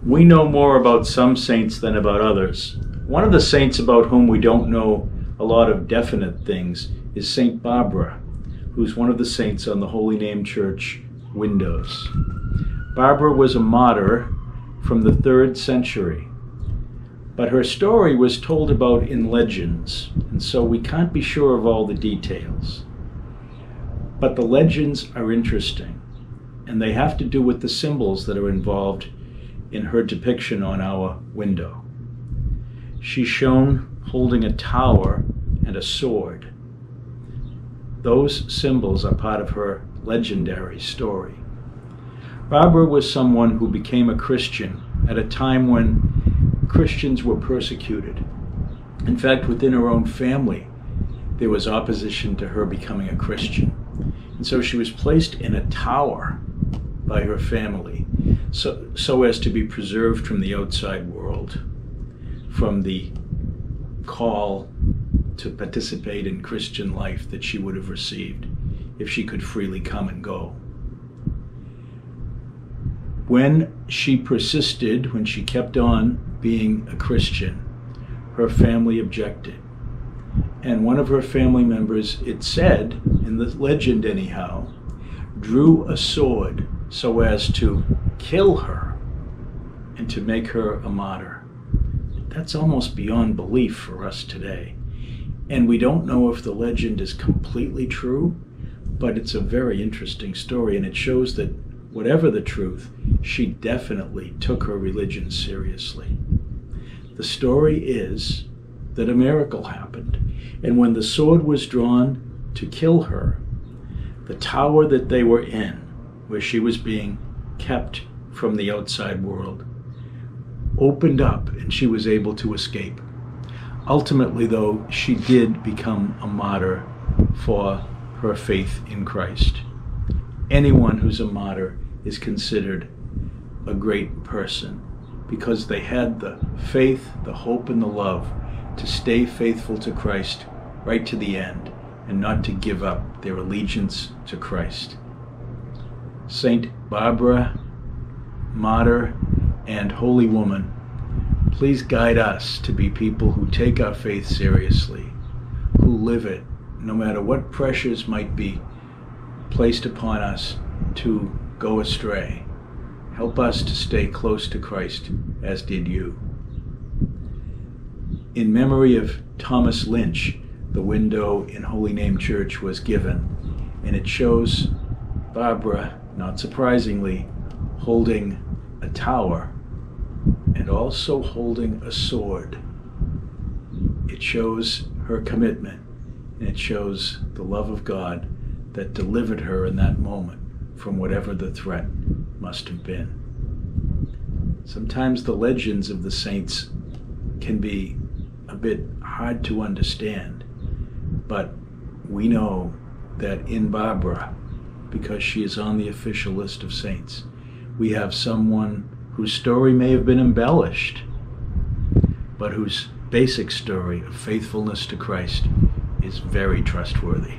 We know more about some saints than about others. One of the saints about whom we don't know a lot of definite things is Saint Barbara, who's one of the saints on the Holy Name Church windows. Barbara was a martyr from the 3rd century, but her story was told about in legends, and so we can't be sure of all the details. But the legends are interesting, and they have to do with the symbols that are involved in her depiction on our window. She's shown holding a tower and a sword. Those symbols are part of her legendary story. Barbara was someone who became a Christian at a time when Christians were persecuted. In fact, within her own family, there was opposition to her becoming a Christian. And so she was placed in a tower by her family so as to be preserved from the outside world, from the call to participate in Christian life that she would have received if she could freely come and go. When she persisted, when she kept on being a Christian, her family objected. And one of her family members, it said, in the legend anyhow, drew a sword so as to kill her and to make her a martyr. That's almost beyond belief for us today. And we don't know if the legend is completely true, but it's a very interesting story, and it shows that whatever the truth, she definitely took her religion seriously. The story is that a miracle happened, and when the sword was drawn to kill her, the tower that they were in, where she was being kept from the outside world, opened up and she was able to escape. Ultimately, though, she did become a martyr for her faith in Christ. Anyone who's a martyr is considered a great person because they had the faith, the hope, and the love to stay faithful to Christ right to the end and not to give up their allegiance to Christ. Saint Barbara, martyr and holy woman, please guide us to be people who take our faith seriously, who live it, no matter what pressures might be placed upon us to go astray. Help us to stay close to Christ, as did you. In memory of Thomas Lynch, the window in Holy Name Church was given, and it shows Barbara, not surprisingly, holding a tower and also holding a sword. It shows her commitment, and it shows the love of God that delivered her in that moment from whatever the threat must have been. Sometimes the legends of the saints can be a bit hard to understand, but we know that in Barbara, because she is on the official list of saints, we have someone whose story may have been embellished, but whose basic story of faithfulness to Christ is very trustworthy.